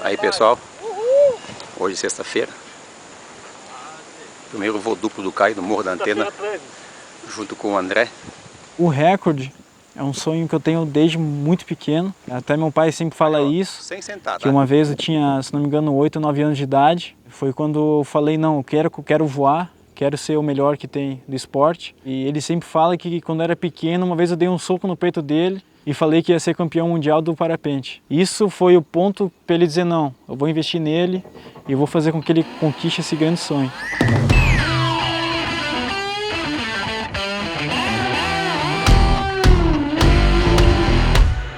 Aí pessoal, hoje é sexta-feira, primeiro voo duplo do Caio no Morro da Antena, junto com o André. O recorde é um sonho que eu tenho desde muito pequeno, até meu pai sempre fala isso, sem sentar, que uma vez eu tinha, se não me engano, 8 ou 9 anos de idade, foi quando eu falei, não, eu quero voar, quero ser o melhor que tem do esporte. E ele sempre fala que quando eu era pequeno, uma vez eu dei um soco no peito dele e falei que ia ser campeão mundial do parapente. Isso foi o ponto para ele dizer, não, eu vou investir nele e vou fazer com que ele conquiste esse grande sonho.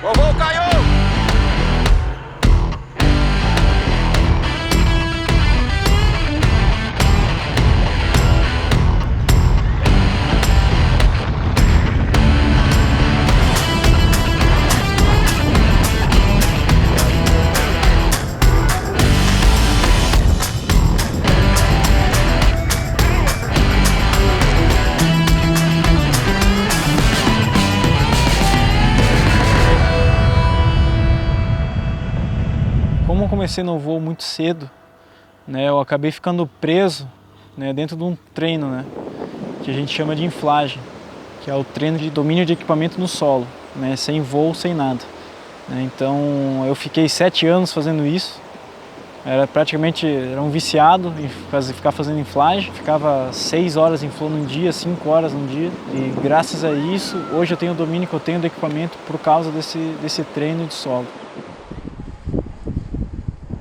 Vovô Caio! Como eu comecei no voo muito cedo, né, eu acabei ficando preso, né, dentro de um treino, né, que a gente chama de inflagem, que é o treino de domínio de equipamento no solo, né, sem voo, sem nada. Então eu fiquei 7 anos fazendo isso, era um viciado em ficar fazendo inflagem, ficava 6 horas em flow num dia, 5 horas num dia, e graças a isso hoje eu tenho o domínio que eu tenho do equipamento por causa desse treino de solo.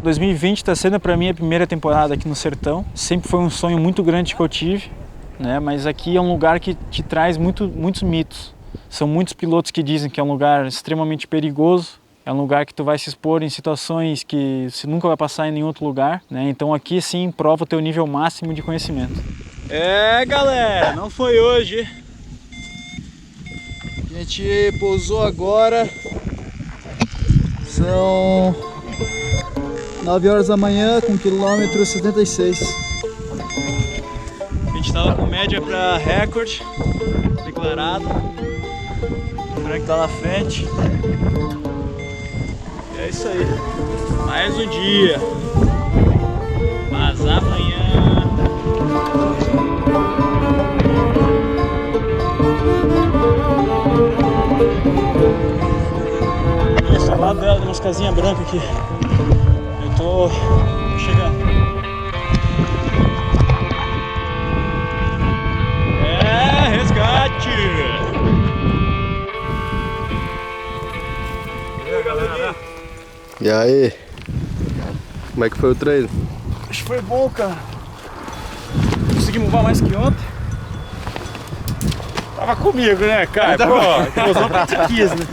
2020 está sendo para mim a primeira temporada aqui no Sertão. Sempre foi um sonho muito grande que eu tive, né? Mas aqui é um lugar que te traz muitos mitos. São muitos pilotos que dizem que é um lugar extremamente perigoso, é um lugar que tu vai se expor em situações que você nunca vai passar em nenhum outro lugar, né? Então aqui sim prova o teu nível máximo de conhecimento. É galera, não foi hoje. A gente pousou agora, são 9 horas da manhã com quilômetro 76. A gente estava com média para recorde declarado. O Frank tá na frente. E é isso aí. Mais um dia. Mas amanhã. Isso, ao lado dela, tem umas casinhas brancas aqui. Tô chegando. É, resgate! E aí, galera? E aí? Como é que foi o treino? Acho que foi bom, cara. Conseguimos voar mais que ontem. Tava comigo, né, cara? Pô, posou pra te quis, né?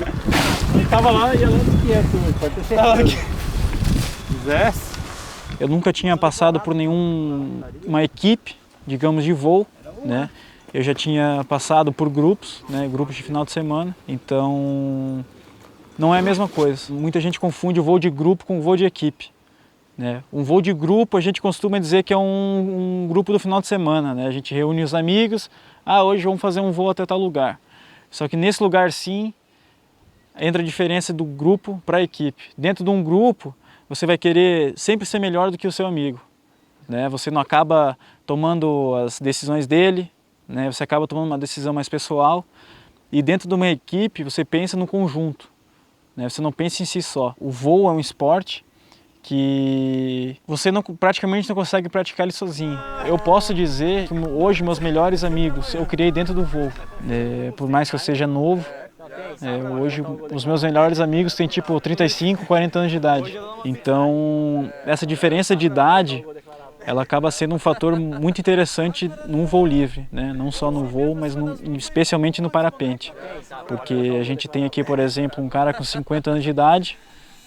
Ele tava lá e ia lá do quieto, pode ter certeza. Eu nunca tinha passado por uma equipe, digamos, de voo, né? Eu já tinha passado por grupos, né? Grupos de final de semana, então não é a mesma coisa. Muita gente confunde o voo de grupo com o voo de equipe, né? Um voo de grupo a gente costuma dizer que é um grupo do final de semana, né? A gente reúne os amigos, hoje vamos fazer um voo até tal lugar. Só que nesse lugar sim entra a diferença do grupo para a equipe. Dentro de um grupo você vai querer sempre ser melhor do que o seu amigo, né? Você não acaba tomando as decisões dele, né? Você acaba tomando uma decisão mais pessoal. E dentro de uma equipe você pensa no conjunto, né? Você não pensa em si só. O voo é um esporte que você praticamente não consegue praticar ele sozinho. Eu posso dizer que hoje meus melhores amigos eu criei dentro do voo. Por mais que eu seja novo, hoje os meus melhores amigos têm tipo 35, 40 anos de idade. Então essa diferença de idade, ela acaba sendo um fator muito interessante num voo livre, né? Não só no voo, mas especialmente no parapente. Porque a gente tem aqui, por exemplo, um cara com 50 anos de idade,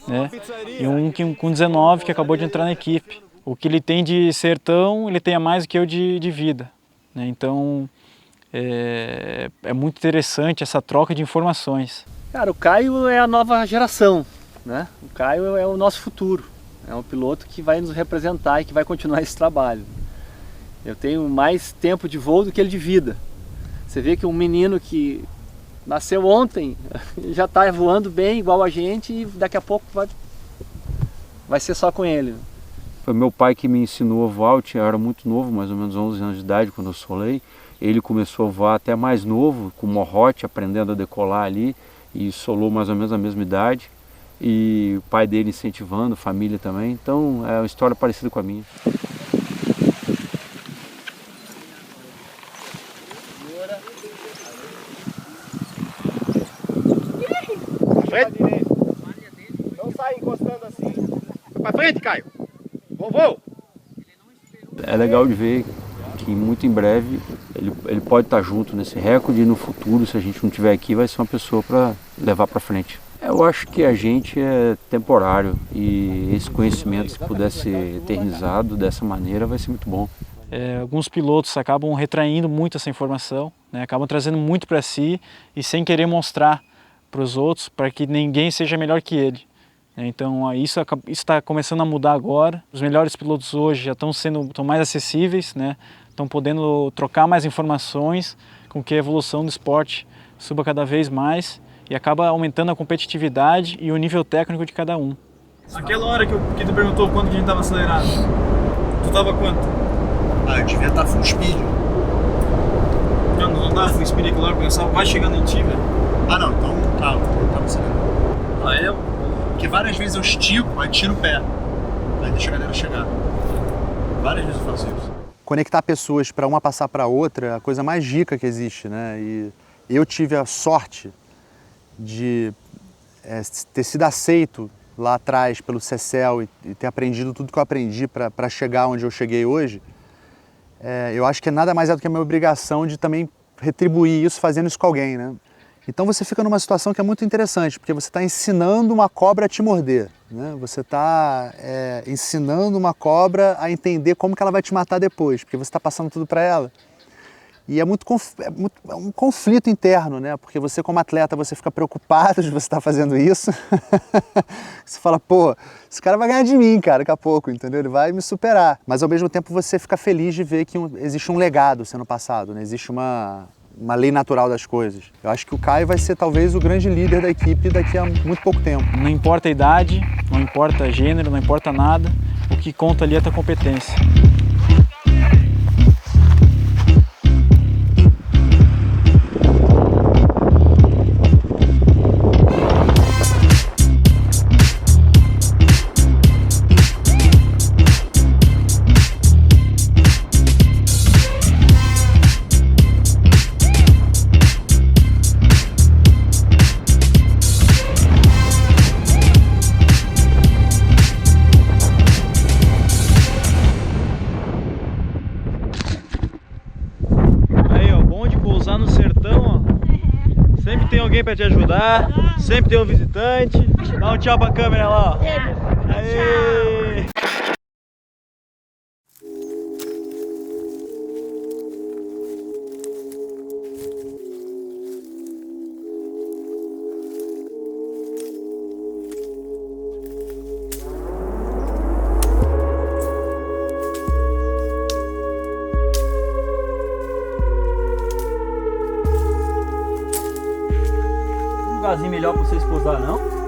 né? E um com 19 que acabou de entrar na equipe. O que ele tem de sertão, ele tem a mais do que eu de vida, né? Então é muito interessante essa troca de informações. Cara, o Caio é a nova geração, né? O Caio é o nosso futuro. É um piloto que vai nos representar e que vai continuar esse trabalho. Eu tenho mais tempo de voo do que ele de vida. Você vê que um menino que nasceu ontem já está voando bem, igual a gente, e daqui a pouco vai vai ser só com ele. Foi meu pai que me ensinou a voar, eu era muito novo, mais ou menos 11 anos de idade quando eu solei. Ele começou a voar até mais novo, com morrote, aprendendo a decolar ali, e solou mais ou menos na mesma idade. E o pai dele incentivando, família também, então é uma história parecida com a minha. Não sai encostando assim. Pra frente, Caio. Vou. É legal de ver que muito em breve ele pode estar junto nesse recorde e no futuro, se a gente não estiver aqui, vai ser uma pessoa para levar para frente. Eu acho que a gente é temporário e esse conhecimento, se puder ser eternizado dessa maneira, vai ser muito bom. Alguns pilotos acabam retraindo muito essa informação, né? Acabam trazendo muito para si e sem querer mostrar para os outros, para que ninguém seja melhor que ele. Então isso está começando a mudar agora. Os melhores pilotos hoje já estão mais acessíveis, né? Estão podendo trocar mais informações, com que a evolução do esporte suba cada vez mais e acaba aumentando a competitividade e o nível técnico de cada um. Aquela hora que tu perguntou quanto que a gente estava acelerado, tu tava quanto? Eu devia estar full speed. Não tava full speed aquela hora, porque eu estava quase chegando em ti, velho. Não, então tava acelerando. É? Porque várias vezes eu estico, aí tiro o pé. Aí deixa a galera chegar. Várias vezes eu faço isso. Conectar pessoas para uma passar para outra é a coisa mais rica que existe, né? E eu tive a sorte de ter sido aceito lá atrás pelo CECEL e ter aprendido tudo que eu aprendi para chegar onde eu cheguei hoje. Eu acho que nada mais é do que a minha obrigação de também retribuir isso fazendo isso com alguém, né? Então você fica numa situação que é muito interessante, porque você está ensinando uma cobra a te morder, né? Você está ensinando uma cobra a entender como que ela vai te matar depois, porque você está passando tudo para ela. E é um conflito interno, né? Porque você como atleta, você fica preocupado de você estar fazendo isso. Você fala, pô, esse cara vai ganhar de mim, cara, daqui a pouco, entendeu? Ele vai me superar. Mas ao mesmo tempo você fica feliz de ver que existe um legado sendo passado, né? Existe uma lei natural das coisas. Eu acho que o Caio vai ser talvez o grande líder da equipe daqui a muito pouco tempo. Não importa a idade, não importa gênero, não importa nada, o que conta ali é a tua competência. No sertão, ó. Sempre tem alguém pra te ajudar, sempre tem um visitante. Dá um tchau pra câmera lá, ó. Aê! Lugarzinho melhor pra vocês pousar, não?